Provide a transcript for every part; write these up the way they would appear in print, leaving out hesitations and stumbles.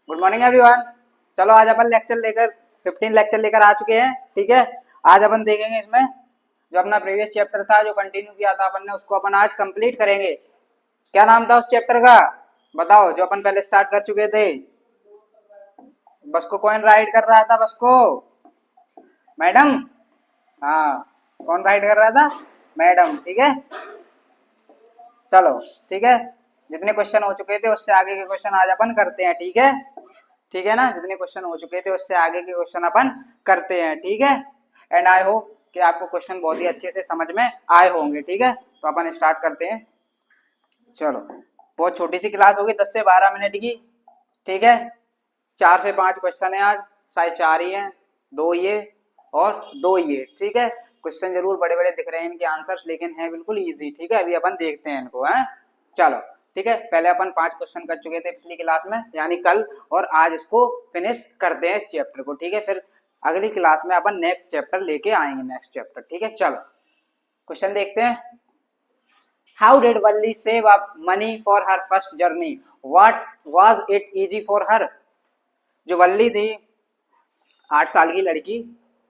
Good morning everyone. चलो आज अपन lecture लेकर 15 लेक्चर लेकर आ चुके हैं। ठीक है, आज अपन देखेंगे इसमें जो अपना प्रीवियस चैप्टर था, जो कंटिन्यू किया था अपन ने, उसको अपन आज कंप्लीट करेंगे। क्या नाम था उस चैप्टर का, बताओ, जो अपन पहले स्टार्ट कर चुके थे। बस को कौन राइड कर रहा था, बस को मैडम। हाँ, कौन राइड कर रहा था, मैडम। ठीक है, चलो ठीक है, जितने क्वेश्चन हो चुके थे उससे आगे के क्वेश्चन आज अपन करते हैं। ठीक है, ठीक है ना, जितने क्वेश्चन हो चुके थे उससे आगे के क्वेश्चन अपन करते हैं। ठीक है, एंड आई होप कि आपको क्वेश्चन बहुत ही अच्छे से समझ में आए होंगे। ठीक है, तो अपन स्टार्ट करते हैं। चलो, बहुत छोटी सी क्लास होगी, 10 से 12 मिनट की। ठीक है, 4 से 5 क्वेश्चन है आज, शायद 4 ही है, 2 ये और 2 ये। ठीक है, क्वेश्चन जरूर बड़े बड़े दिख रहे हैं इनके आंसर्स, लेकिन है बिल्कुल इजी। ठीक है, अभी अपन देखते हैं इनको। है, चलो ठीक है, पहले अपन 5 क्वेश्चन कर चुके थे पिछली क्लास में, यानी कल, और आज इसको फिनिश करते हैं इस चैप्टर को। ठीक है, फिर अगली क्लास में अपन नेक्स्ट चैप्टर लेके आएंगे, नेक्स्ट चैप्टर। ठीक है, चलो क्वेश्चन देखते हैं। How did Valli save up money for her first journey, what was it easy for her. जो वल्ली थी, 8 साल की लड़की,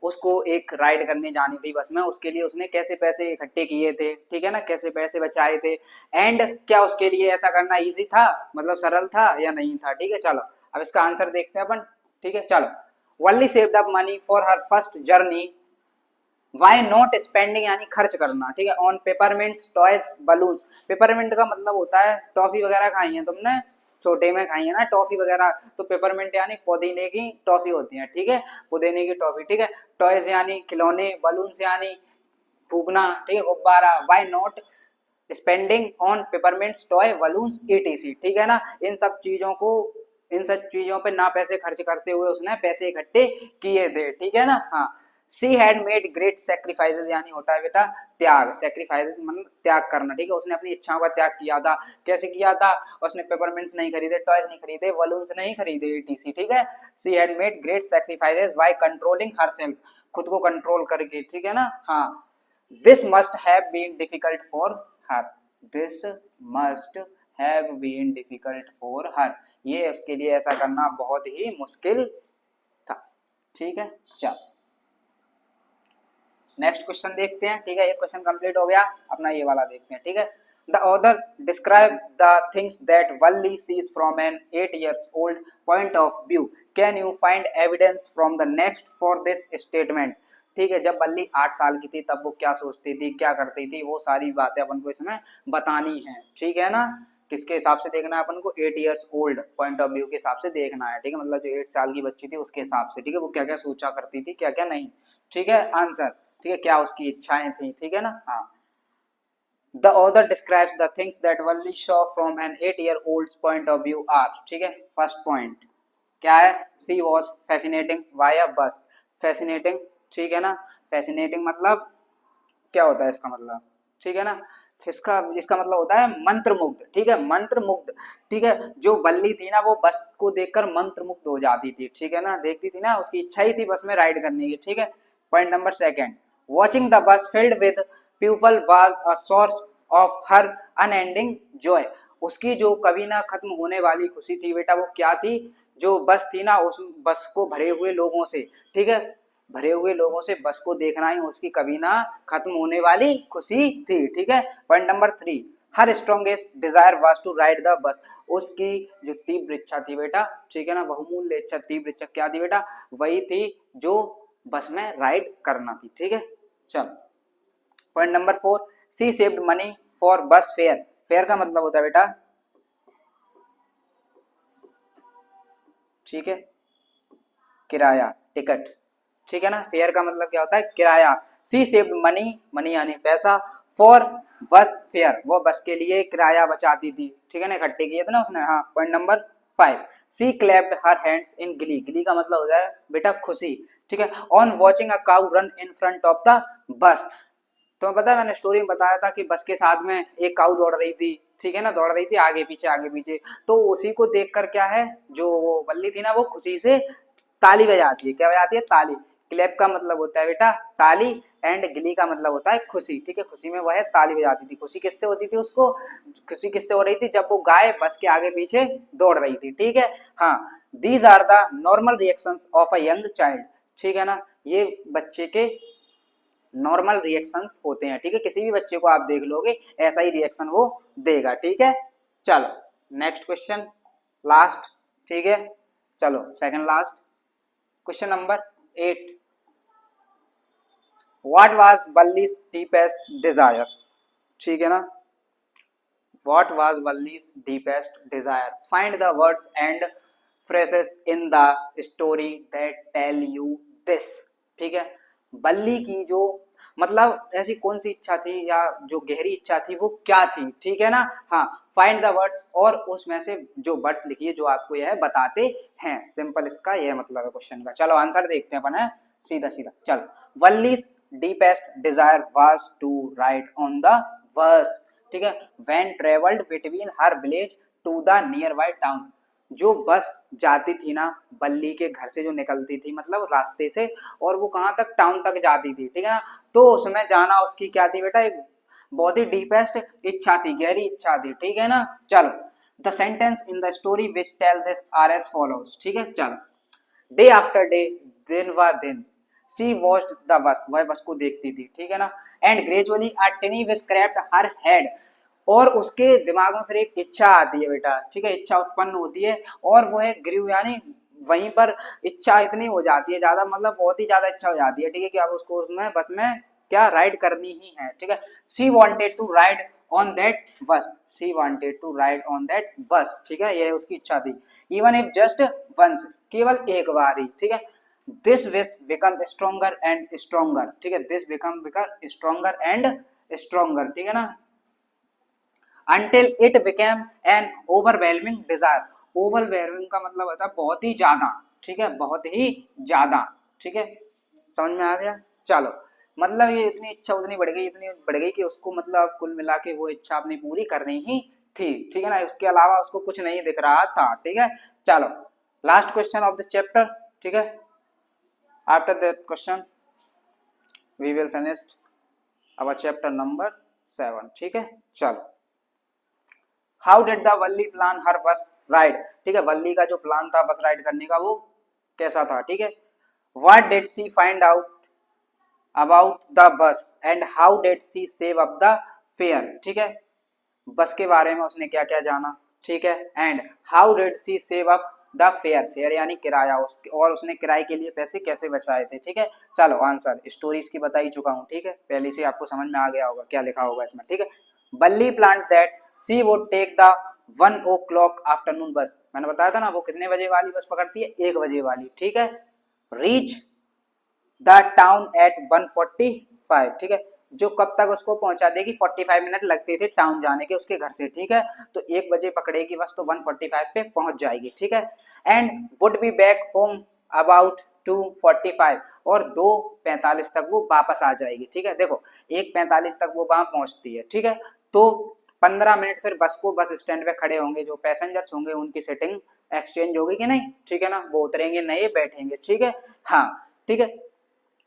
उसको एक राइड करने जानी थी बस में, उसके लिए उसने कैसे पैसे इकट्ठे किए थे, ठीक है ना, कैसे पैसे बचाए थे, एंड क्या उसके लिए ऐसा करना इजी था, मतलब सरल था या नहीं था। ठीक है, चलो अब इसका आंसर देखते हैं अपन। ठीक है, चलो, Valli saved up money for her first journey, why not spending यानी खर्च करना। ठीक है, on peppermints toys balloons. Peppermint का मतलब होता है टॉफी वगैरह खाई है तुमने, छोटे में खाई है ना टॉफी वगैरह, तो पेपरमिंट यानी पुदीने की टॉफी होती है। ठीक है, पुदीने की टॉफी। ठीक है, टॉयज यानी खिलौने, बलून्स यानी फूकना, ठीक है, गुब्बारा। Why not spending on peppermints toy balloons etc. ठीक है ना, इन सब चीजों को, इन सब चीजों पे ना पैसे खर्च करते हुए उसने पैसे इकट्ठे किए थे। ठीक है ना, हाँ। सी हैड मेड ग्रेट सेक्रीफाइसेस यानी होता है बेटा त्याग, सेक्रीफाइसेस मतलब त्याग करना। ठीक है, उसने अपनी इच्छाओं का त्याग किया था। कैसे किया था, उसने पेपरमिंट्स नहीं खरीदे, टॉयज नहीं खरीदे, बलून्स नहीं खरीदे, ईटीसी। ठीक है, she had made great sacrifices by controlling herself, खुद को कंट्रोल करके। ठीक है ना, हाँ। This must have been difficult for her, this must have been difficult for her, ये उसके लिए ऐसा करना बहुत ही मुश्किल था। ठीक है, चलो नेक्स्ट क्वेश्चन देखते हैं। ठीक है, एक क्वेश्चन कंप्लीट हो गया, अपना ये वाला देखते हैं। ठीक है, the author describe the things that Valli sees from an 8 years old point of view, can you find evidence from the next for this statement. ठीक है, जब वल्ली 8 साल की थी तब वो क्या सोचती थी, क्या करती थी, वो सारी बातें अपन को इसमें बतानी है। ठीक है ना, किसके हिसाब से देखना है अपन को, 8 years old point of view के हिसाब से देखना है। ठीक है, मतलब जो 8 साल की बच्ची थी उसके हिसाब से। ठीक है, वो क्या क्या सोचा करती थी, क्या क्या नहीं। ठीक है, आंसर, ठीक है, क्या उसकी इच्छाएं थी। ठीक है ना, हाँ। The author describes the things that Valli saw from an 8-year-old's point of view are. ठीक है, फर्स्ट पॉइंट क्या है, she was fascinating by a bus. Fascinating, ठीक है ना, फैसिनेटिंग मतलब क्या होता है इसका मतलब, ठीक है ना, इसका इसका मतलब होता है मंत्रमुग्ध। ठीक है, मंत्रमुग्ध। ठीक है, जो वल्ली थी ना वो बस को देखकर मंत्रमुग्ध हो जाती थी। ठीक है ना, देखती थी ना, उसकी इच्छा ही थी बस में राइड करने की। ठीक है, point number second, watching the bus filled with people was a source of her unending Joy. उसकी जो कभी ना खत्म होने वाली खुशी थी बेटा, वो क्या थी, जो बस थी ना, उस बस को भरे हुए लोगों से, ठीक है, भरे हुए लोगों से बस को देखना ही उसकी कभी ना खत्म होने वाली खुशी थी। ठीक है, point number 3, her strongest desire was to ride the bus. उसकी जो तीव्र इच्छा थी बेटा, ठीक है ना, बहुमूल्य इच्छा, तीव्र इच्छा क्या थी बेटा, वही थी जो बस में राइड करना थी। ठीक है, चलो point number 4, she saved money for bus fare. Fare का मतलब होता है बेटा, ठीक है, किराया, टिकट। ठीक है ना, फेयर का मतलब क्या होता है, किराया। सी सेव्ड मनी, मनी यानी पैसा, फॉर बस फेयर, वो बस के लिए किराया बचाती थी। ठीक है ना, इकट्ठे किए थे ना उसने। हाँ, point number 5, she clapped her hands in glee. Glee का मतलब होता है बेटा खुशी। ठीक है, on watching a cow run in front of the bus. तो पता है, मैंने स्टोरी में बताया था कि बस के साथ में एक काऊ दौड़ रही थी। ठीक है ना, दौड़ रही थी आगे पीछे आगे पीछे, तो उसी को देखकर क्या है, जो वो बल्ली थी ना, वो खुशी से ताली बजाती है। क्या बजाती है, ताली। क्लैप का मतलब होता है बेटा ताली, एंड गिली का मतलब होता है खुशी, ठीक है। खुशी में वह ताली बजाती थी। खुशी किससे होती थी उसको, खुशी किससे हो रही थी, जब वो गाय बस के आगे पीछे दौड़ रही थी, ठीक है। हाँ, these are the normal reactions of a young child, ठीक है ना। ये बच्चे के नॉर्मल रिएक्शंस होते हैं, ठीक है। किसी भी बच्चे को आप देख लोगे ऐसा ही रिएक्शन वो देगा, ठीक है। चलो नेक्स्ट क्वेश्चन, लास्ट, ठीक है। चलो second last question number 8, what was Valli's deepest desire, ठीक है ना। What was Valli's deepest desire, find the words and phrases in the story that tell you this, ठीक है। बल्ली की जो मतलब ऐसी कौन सी इच्छा थी या जो गहरी इच्छा थी वो क्या थी, ठीक है ना। हाँ, फाइंड द वर्ड्स, और उसमें से जो वर्ड्स लिखिए जो आपको यह बताते हैं, सिंपल इसका यह मतलब है क्वेश्चन का। चलो आंसर देखते हैं अपन, है सीधा सीधा। चलो, Valli's deepest desire was to ride on the bus, ठीक है, when travelled between her village to the nearby town. जो बस जाती थी ना बल्ली के घर से, जो निकलती थी मतलब रास्ते से, और वो कहाँ तक, टाउन तक जाती थी, ठीक है ना। तो उसमें जाना उसकी क्या थी बेटा, एक बहुत ही डीपेस्ट इच्छा थी, गहरी इच्छा थी, ठीक है ना। चलो, the sentence in the story which tell this are as follows, ठीक है। चलो, डे आफ्टर डे, दिन व दिन, सी वॉच्ड द बस, वह बस को देखती थी, ठीक है ना। And gradually a tiny wish crept her head, और उसके दिमाग में फिर एक इच्छा आती है बेटा, ठीक है, इच्छा उत्पन्न होती है, और वो है ग्रीव, यानी वहीं पर इच्छा इतनी हो जाती है ज्यादा, मतलब बहुत ही ज्यादा इच्छा हो जाती है, ठीक है, कि अब उसको उसमें बस में क्या राइड करनी ही है, ठीक है। She wanted to ride on that bus, she wanted to ride on that bus, ठीक है, यह उसकी इच्छा थी। इवन इफ जस्ट वंस, केवल एक बार ही, ठीक है। This wish become stronger and stronger, ठीक है, this become stronger and stronger, ठीक है ना, until it became an overwhelming desire। overwhelming का मतलब होता है बहुत ही ज्यादा, ठीक है, बहुत ही ज्यादा, ठीक है, समझ में आ गया। चलो, मतलब ये इतनी इच्छा उतनी बढ़ गई, इतनी बढ़ गई कि उसको मतलब कुल मिला के वो इच्छा अपनी पूरी करनी ही थी, ठीक है ना, उसके अलावा उसको कुछ नहीं दिख रहा था, ठीक है। चलो, last question of this chapter, ठीक है। After that question we will finish our chapter number 7, ठीक है। चलो, how did the Valli plan her bus ride, ठीक है, वल्ली का जो प्लान था बस राइड करने का वो कैसा था, ठीक है। What did she find out about the bus and how did she save up the fare, ठीक है, बस के बारे में उसने क्या क्या जाना, ठीक है। And how did she save up the fare, fare यानी किराया, उसके और उसने किराए के लिए पैसे कैसे बचाए थे, ठीक है। चलो आंसर स्टोरी इसकी बता ही चुका हूँ, ठीक है, पहले से आपको समझ में आ गया होगा क्या लिखा होगा इसमें, ठीक है। Valli plan that she would take the 1 o'clock afternoon bus, मैंने बताया था ना वो कितने बजे वाली बस पकड़ती है, 1 बजे वाली, ठीक है। रीच द टाउन एट 1:45, ठीक है, जो कब तक उसको पहुंचा देगी, 45 मिनट लगते थे टाउन जाने के उसके घर से, ठीक है। तो 1 बजे पकड़ेगी बस तो 1:45 पे पहुंच जाएगी, ठीक है। And would be back home about 2:45, और 2:45 तक वो वापस आ जाएगी, ठीक है। देखो 1:45 तक वो वहां पहुंचती है, ठीक है, तो 15 मिनट फिर बस को बस स्टैंड पे खड़े होंगे, जो पैसेंजर्स होंगे उनकी सीटिंग एक्सचेंज होगी कि नहीं, ठीक है ना, वो उतरेंगे नए बैठेंगे, ठीक है। हाँ, ठीक है,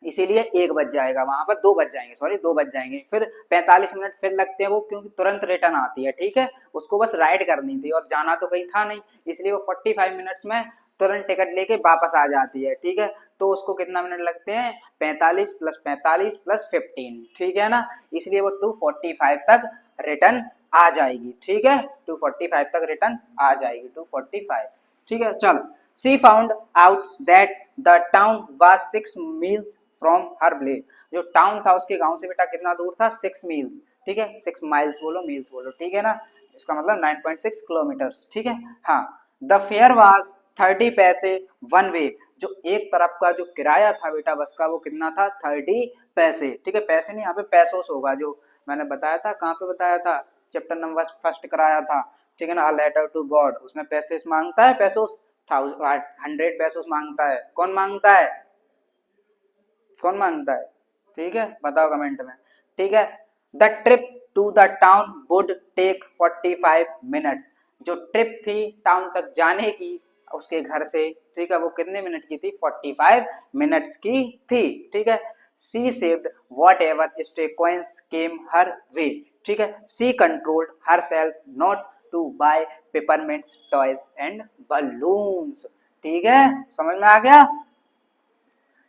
इसीलिए 1 बज जाएगा, वहां पर 2 बज जाएंगे, सॉरी 2 बज जाएंगे, फिर 45 मिनट फिर लगते हैं वो, क्योंकि तुरंत रिटर्न आती है, ठीक है, उसको बस राइड करनी थी और जाना तो कहीं था नहीं, इसलिए वो 45 मिनट्स में तुरंत टिकट लेके वापस आ जाती है, ठीक है। तो उसको कितना मिनट लगते हैं, 45 + 45 + 15, ठीक है ना, इसलिए वो 2:45 तक रिटर्न आ जाएगी, ठीक है, 2:45 तक रिटर्न आ जाएगी, 2:45, ठीक है। चलो, she found out that the town was 6 meals from her village, जो टाउन था उसके गांव से बेटा कितना दूर था, 6 मील्स, ठीक है, 6 माइल्स बोलो, मील्स बोलो, ठीक है ना, इसका मतलब 9.6 किलोमीटर्स, ठीक है। हाँ, द फेयर वाज 30 पैसे वन वे, जो एक तरफ का जो किराया था बेटा बस का वो कितना था, 30 पैसे, ठीक है, पैसे नहीं यहाँ पे पैसोस होगा, जो मैंने बताया था, कहाँ पे बताया था, चैप्टर नंबर 1 कराया था, ठीक है ना, लेटर टू गॉड, उसमें पैसे मांगता है, पैसोस 100 पैसोस मांगता है, कौन मांगता है, कौन मांगता है, ठीक है, बताओ कमेंट में, ठीक है। The trip to the town would take 45 minutes, जो ट्रिप थी टाउन तक जाने की उसके घर से, ठीक है। वो कितने मिनट की थी? 45 मिनट्स की थी, ठीक है। She saved whatever stray coins came her way, ठीक है। She controlled herself not to buy peppermints toys and balloons, ठीक है, समझ में आ गया।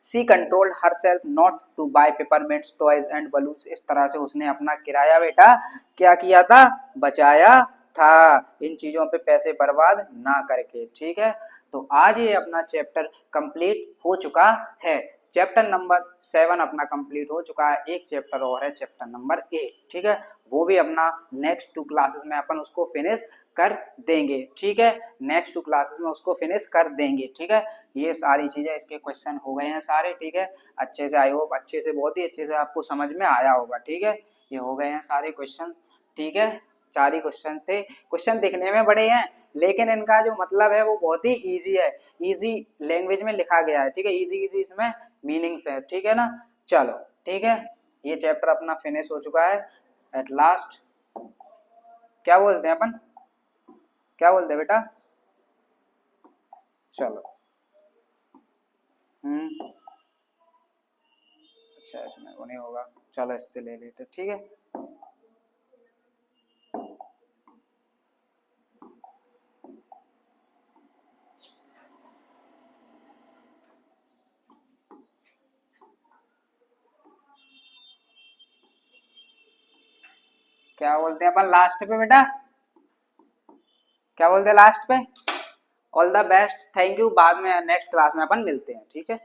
She controlled herself not to buy peppermints toys and balloons, इस तरह से उसने अपना किराया बेटा क्या किया था? बचाया था, इन चीजों पे पैसे बर्बाद ना करके, ठीक है। तो आज ये अपना चैप्टर कंप्लीट हो चुका है। चैप्टर नंबर 7 अपना कंप्लीट हो चुका है, एक चैप्टर और है, चैप्टर नंबर 8, ठीक है। वो भी अपना नेक्स्ट 2 क्लासेस में अपन उसको फिनिश कर देंगे, ठीक है। नेक्स्ट 2 क्लासेस में उसको फिनिश कर देंगे, ठीक है। ये सारी चीजें, इसके क्वेश्चन हो गए हैं सारे, ठीक है। अच्छे से, आई होप अच्छे से, बहुत ही अच्छे से आपको समझ में आया होगा, ठीक है। ये हो गए हैं सारे क्वेश्चन, ठीक है। 4 ही क्वेश्चन थे। क्वेश्चन दिखने में बड़े हैं, लेकिन इनका जो मतलब है वो बहुत ही इजी है, इजी लैंग्वेज में लिखा गया है, ठीक है। इजी इजी इसमें मीनिंग्स है, ठीक है ना। चलो ठीक है, ये चैप्टर अपना फिनिश हो चुका है एट लास्ट। क्या बोलते हैं अपन, क्या बोलते हैं बेटा? चलो अच्छा, इसमें वो नहीं होगा, चलो इससे ले लेते, ठीक है। क्या बोलते हैं अपन लास्ट पे बेटा? क्या बोलते हैं लास्ट पे? All the best, thank you. बाद में नेक्स्ट क्लास में अपन मिलते हैं, ठीक है।